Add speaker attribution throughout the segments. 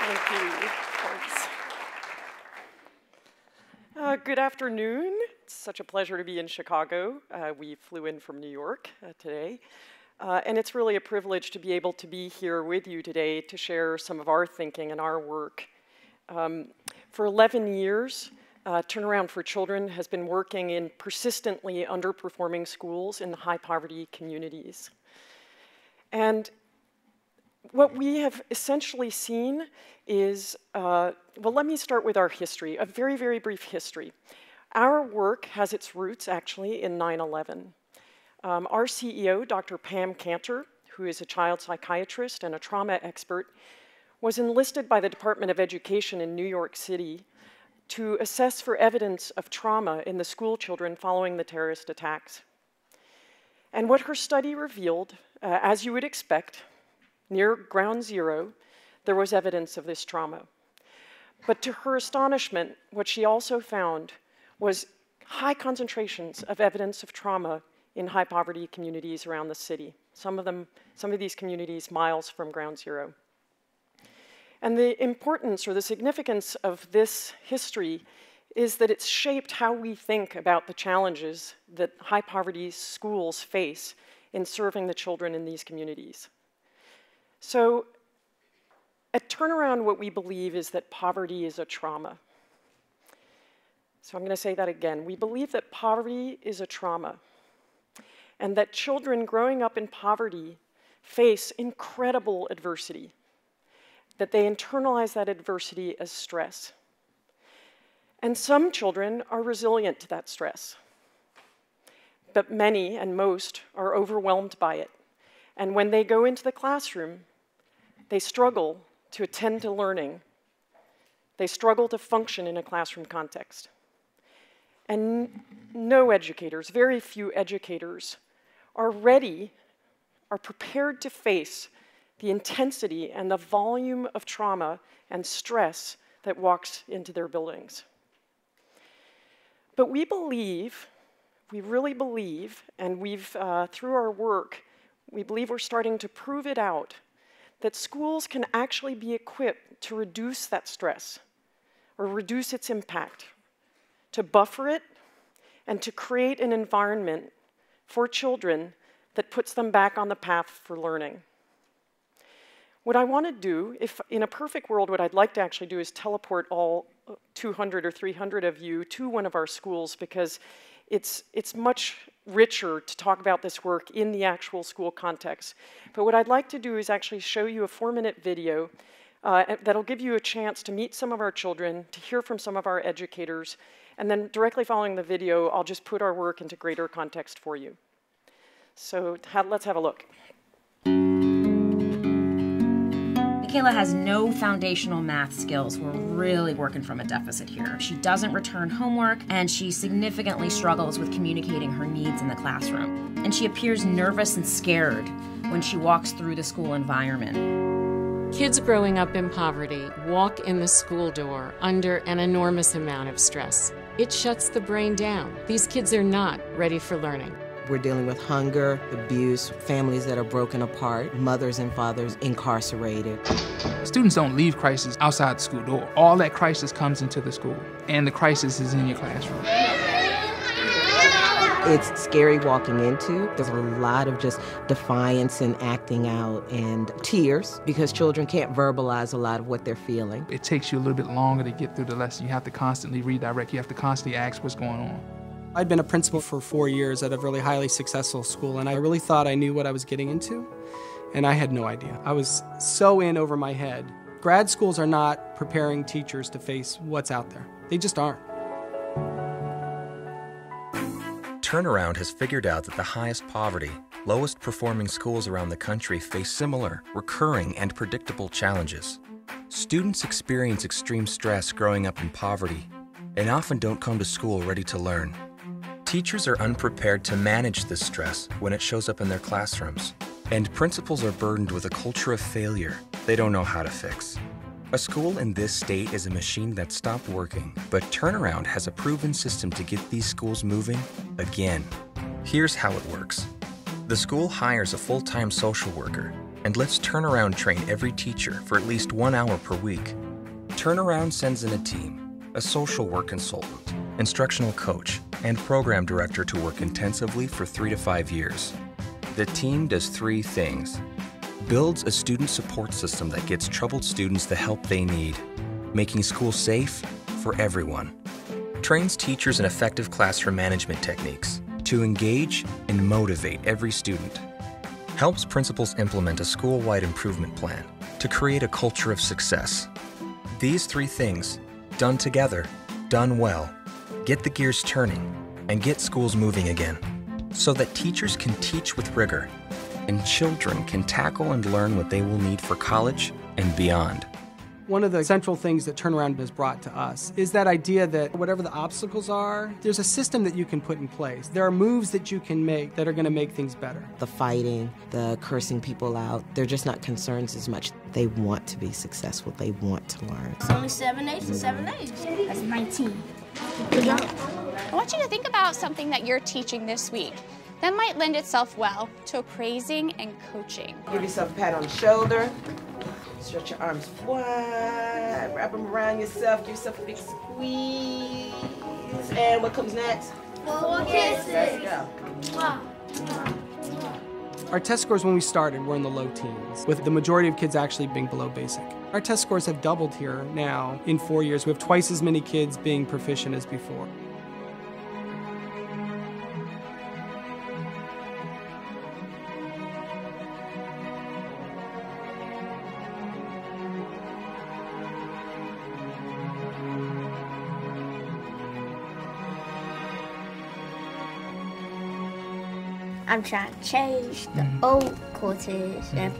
Speaker 1: Thank you. Thanks. Good afternoon. It's such a pleasure to be in Chicago. We flew in from New York today. And it's really a privilege to be able to be here with you today to share some of our thinking and our work. For 11 years, Turnaround for Children has been working in persistently underperforming schools in high poverty communities. And what we have essentially seen is, well, let me start with our history, a very, very brief history. Our work has its roots actually in 9/11. Our CEO, Dr. Pam Cantor, who is a child psychiatrist and a trauma expert, was enlisted by the Department of Education in New York City to assess for evidence of trauma in the school children following the terrorist attacks. And what her study revealed, as you would expect, near ground zero, there was evidence of this trauma. But to her astonishment, what she also found was high concentrations of evidence of trauma in high poverty communities around the city. Some of these communities miles from ground zero. And the importance or the significance of this history is that it's shaped how we think about the challenges that high poverty schools face in serving the children in these communities. So at Turnaround, what we believe is that poverty is a trauma. So I'm going to say that again. We believe that poverty is a trauma, and that children growing up in poverty face incredible adversity, that they internalize that adversity as stress. And some children are resilient to that stress, but many and most are overwhelmed by it. And when they go into the classroom, they struggle to attend to learning. They struggle to function in a classroom context. And no educators, very few educators, are prepared to face the intensity and the volume of trauma and stress that walks into their buildings. But we believe, we really believe, and through our work, we believe we're starting to prove it out, that schools can actually be equipped to reduce that stress or reduce its impact, to buffer it, and to create an environment for children that puts them back on the path for learning. What I want to do, if in a perfect world, what I'd like to actually do is teleport all 200 or 300 of you to one of our schools, because it's much richer to talk about this work in the actual school context. But what I'd like to do is actually show you a 4-minute video that'll give you a chance to meet some of our children, to hear from some of our educators, and then directly following the video, I'll just put our work into greater context for you. So let's have a look.
Speaker 2: Michaela has no foundational math skills. We're really working from a deficit here. She doesn't return homework, and she significantly struggles with communicating her needs in the classroom. And she appears nervous and scared when she walks through the school environment.
Speaker 3: Kids growing up in poverty walk in the school door under an enormous amount of stress. It shuts the brain down. These kids are not ready for learning.
Speaker 4: We're dealing with hunger, abuse, families that are broken apart, mothers and fathers incarcerated.
Speaker 5: Students don't leave crisis outside the school door. All that crisis comes into the school, and the crisis is in your classroom.
Speaker 4: It's scary walking into. There's a lot of just defiance and acting out and tears because children can't verbalize a lot of what they're feeling.
Speaker 5: It takes you a little bit longer to get through the lesson. You have to constantly redirect. You have to constantly ask what's going on.
Speaker 6: I'd been a principal for 4 years at a really highly successful school, and I really thought I knew what I was getting into, and I had no idea. I was so in over my head. Grad schools are not preparing teachers to face what's out there. They just aren't.
Speaker 7: Turnaround has figured out that the highest poverty, lowest performing schools around the country face similar, recurring, and predictable challenges. Students experience extreme stress growing up in poverty and often don't come to school ready to learn. Teachers are unprepared to manage this stress when it shows up in their classrooms, and principals are burdened with a culture of failure they don't know how to fix. A school in this state is a machine that stopped working, but Turnaround has a proven system to get these schools moving again. Here's how it works. The school hires a full-time social worker And let's turnaround train every teacher for at least 1 hour per week. Turnaround sends in a team, a social work consultant, instructional coach, and program director to work intensively for 3 to 5 years. The team does 3 things. Builds a student support system that gets troubled students the help they need, making school safe for everyone. Trains teachers in effective classroom management techniques to engage and motivate every student. Helps principals implement a school-wide improvement plan to create a culture of success. These 3 things, done together, done well, get the gears turning and get schools moving again, so that teachers can teach with rigor and children can tackle and learn what they will need for college and beyond.
Speaker 6: One of the central things that Turnaround has brought to us is that idea that whatever the obstacles are, there's a system that you can put in place. There are moves that you can make that are going to make things better.
Speaker 4: The fighting, the cursing people out, they're just not concerns as much. They want to be successful. They want to learn.
Speaker 8: It's only 7 A's and 7 A's. That's 19. Good job.
Speaker 9: I want you to think about something that you're teaching this week that might lend itself well to praising and coaching.
Speaker 4: Give yourself a pat on the shoulder. Stretch your arms wide, wrap them around yourself, give yourself a big squeeze. And what comes next?
Speaker 8: 4 kisses.
Speaker 4: Let's go.
Speaker 8: Wow.
Speaker 6: Our test scores when we started were in the low teens, with the majority of kids actually being below basic. Our test scores have doubled here now in 4 years. We have twice as many kids being proficient as before.
Speaker 8: I'm trying to change the old cortege and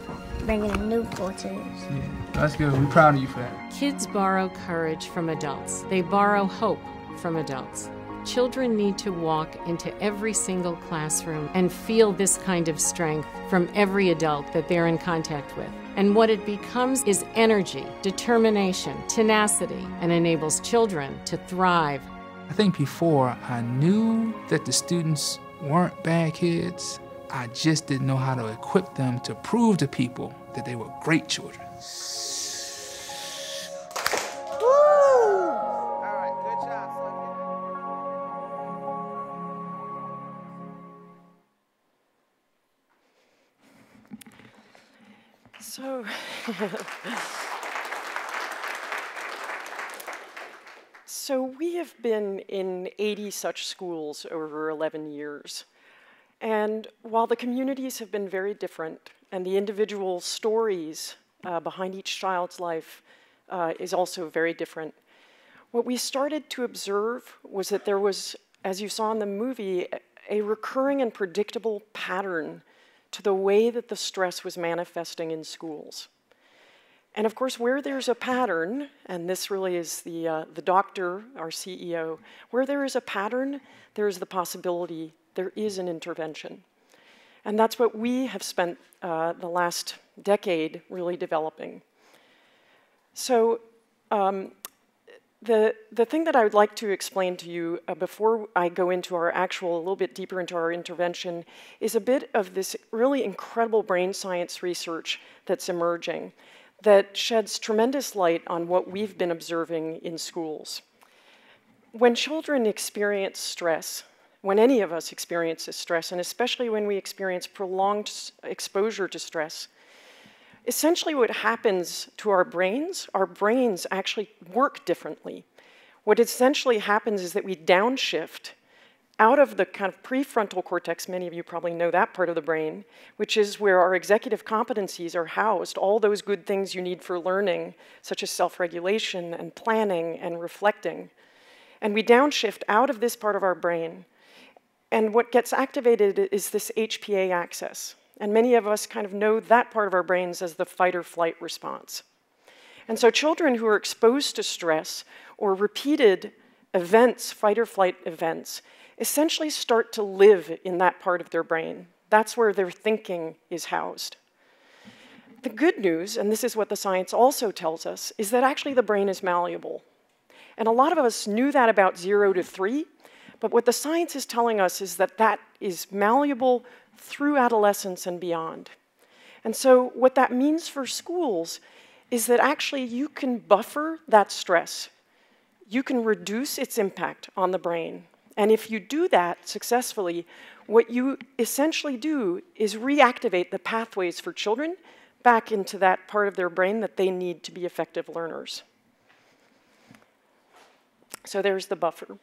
Speaker 8: bring in a new cortege.
Speaker 5: Yeah, that's good. We're proud of you for that.
Speaker 3: Kids borrow courage from adults. They borrow hope from adults. Children need to walk into every single classroom and feel this kind of strength from every adult that they're in contact with. And what it becomes is energy, determination, tenacity, and enables children to thrive.
Speaker 5: I think before I knew that the students weren't bad kids, I just didn't know how to equip them to prove to people that they were great children.
Speaker 4: Woo! All right, good job,
Speaker 1: So, so we have been in 80 such schools over 11 years. And while the communities have been very different and the individual stories behind each child's life is also very different, what we started to observe was that there was, as you saw in the movie, a recurring and predictable pattern to the way that the stress was manifesting in schools. And of course, where there's a pattern, and this really is the doctor, our CEO, where there is a pattern, there is the possibility, there is an intervention. And that's what we have spent the last decade really developing. So the thing that I would like to explain to you before I go into our actual, a little bit deeper into our intervention, is a bit of this really incredible brain science research that's emerging that sheds tremendous light on what we've been observing in schools. When children experience stress, when any of us experiences stress, and especially when we experience prolonged exposure to stress, essentially what happens to our brains actually work differently. What essentially happens is that we downshift out of the kind of prefrontal cortex, many of you probably know that part of the brain, which is where our executive competencies are housed, all those good things you need for learning, such as self-regulation and planning and reflecting. And we downshift out of this part of our brain. And what gets activated is this HPA axis. And many of us kind of know that part of our brains as the fight or flight response. And so children who are exposed to stress or repeated events, fight or flight events, essentially start to live in that part of their brain. That's where their thinking is housed. The good news, and this is what the science also tells us, is that actually the brain is malleable. And a lot of us knew that about 0 to 3, but what the science is telling us is that that is malleable through adolescence and beyond. And so what that means for schools is that actually you can buffer that stress. You can reduce its impact on the brain. And if you do that successfully, what you essentially do is reactivate the pathways for children back into that part of their brain that they need to be effective learners. So there's the buffer.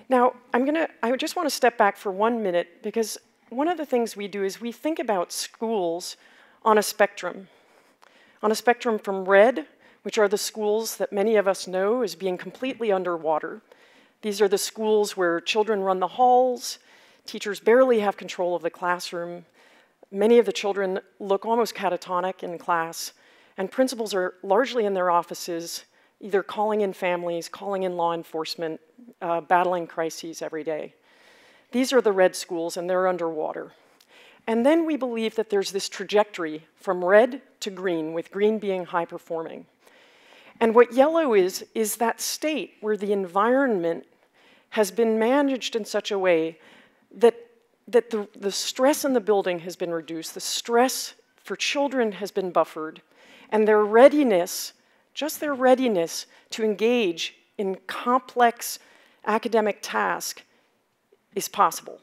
Speaker 1: Now, I just want to step back for 1 minute, because one of the things we do is we think about schools on a spectrum from red, which are the schools that many of us know as being completely underwater. These are the schools where children run the halls, teachers barely have control of the classroom, many of the children look almost catatonic in class, and principals are largely in their offices, either calling in families, calling in law enforcement, battling crises every day. These are the red schools, and they're underwater. And then we believe that there's this trajectory from red to green, with green being high performing. And what yellow is that state where the environment has been managed in such a way that the stress in the building has been reduced, the stress for children has been buffered, and their readiness, just their readiness to engage in complex academic tasks is possible.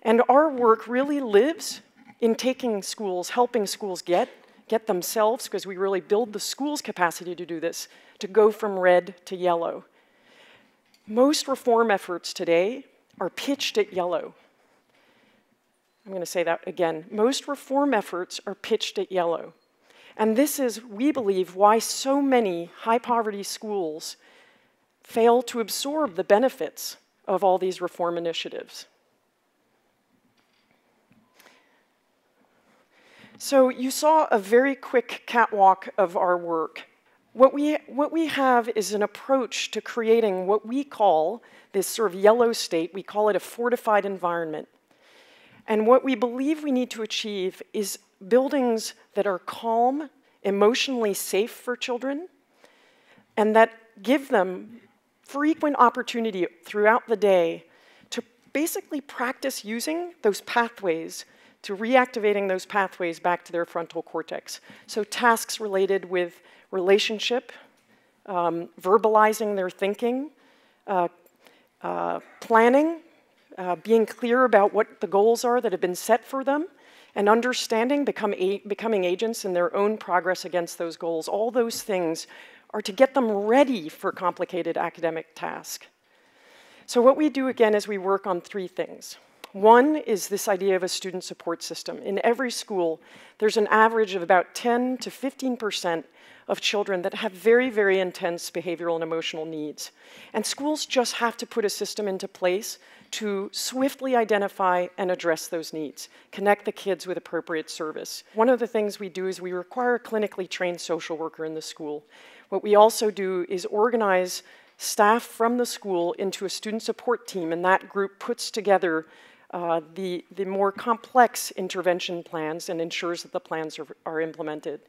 Speaker 1: And our work really lives in taking schools, helping schools get themselves, because we really build the school's capacity to do this, to go from red to yellow. Most reform efforts today are pitched at yellow. I'm going to say that again. Most reform efforts are pitched at yellow. And this is, we believe, why so many high-poverty schools fail to absorb the benefits of all these reform initiatives. So you saw a very quick catwalk of our work. What we have is an approach to creating what we call this sort of yellow state. We call it a fortified environment. And what we believe we need to achieve is buildings that are calm, emotionally safe for children, and that give them frequent opportunity throughout the day to basically practice using those pathways, to reactivating those pathways back to their frontal cortex. So tasks related with relationship, verbalizing their thinking, planning, being clear about what the goals are that have been set for them, and understanding, becoming agents in their own progress against those goals. All those things are to get them ready for complicated academic tasks. So what we do, again, is we work on 3 things. One is this idea of a student support system. In every school, there's an average of about 10 to 15% of children that have very, very intense behavioral and emotional needs. And schools just have to put a system into place to swiftly identify and address those needs, connect the kids with appropriate service. One of the things we do is we require a clinically trained social worker in the school. What we also do is organize staff from the school into a student support team, and that group puts together the more complex intervention plans and ensures that the plans are implemented.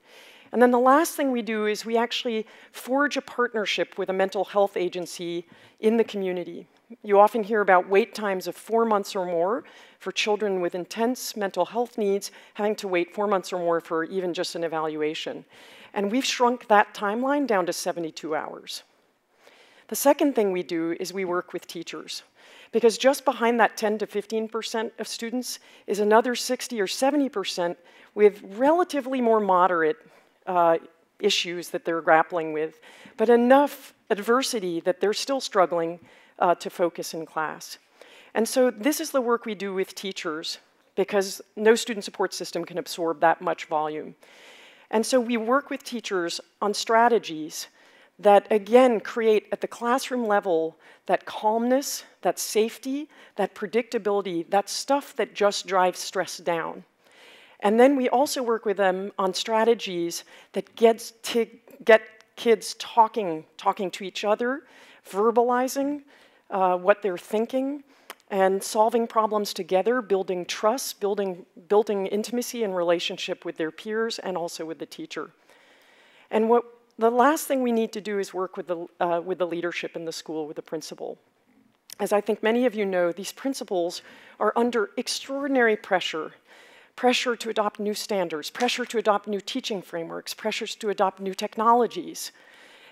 Speaker 1: And then the last thing we do is we actually forge a partnership with a mental health agency in the community. You often hear about wait times of 4 months or more for children with intense mental health needs, having to wait 4 months or more for even just an evaluation. And we've shrunk that timeline down to 72 hours. The second thing we do is we work with teachers, because just behind that 10 to 15% of students is another 60 or 70% with relatively more moderate issues that they're grappling with, but enough adversity that they're still struggling to focus in class. And so this is the work we do with teachers, because no student support system can absorb that much volume. And so we work with teachers on strategies that, again, create at the classroom level that calmness, that safety, that predictability, that stuff that just drives stress down. And then we also work with them on strategies that get kids talking to each other, verbalizing what they're thinking, and solving problems together, building trust, building intimacy and relationship with their peers and also with the teacher. And the last thing we need to do is work with the leadership in the school, with the principal. As I think many of you know, these principals are under extraordinary pressure. Pressure to adopt new standards, pressure to adopt new teaching frameworks, pressures to adopt new technologies.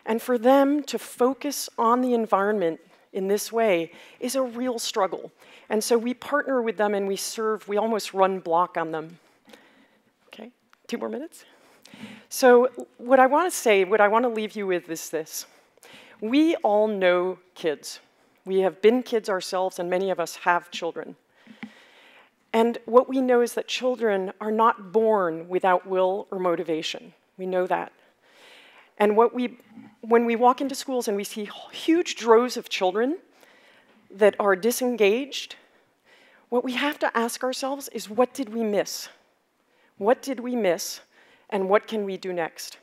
Speaker 1: And for them to focus on the environment in this way is a real struggle. And so we partner with them and we almost run block on them. Okay, 2 more minutes. So what I want to say, what I want to leave you with is this. We all know kids. We have been kids ourselves, and many of us have children. And what we know is that children are not born without will or motivation. We know that. And when we walk into schools and we see huge droves of children that are disengaged, what we have to ask ourselves is, what did we miss? What did we miss, and what can we do next?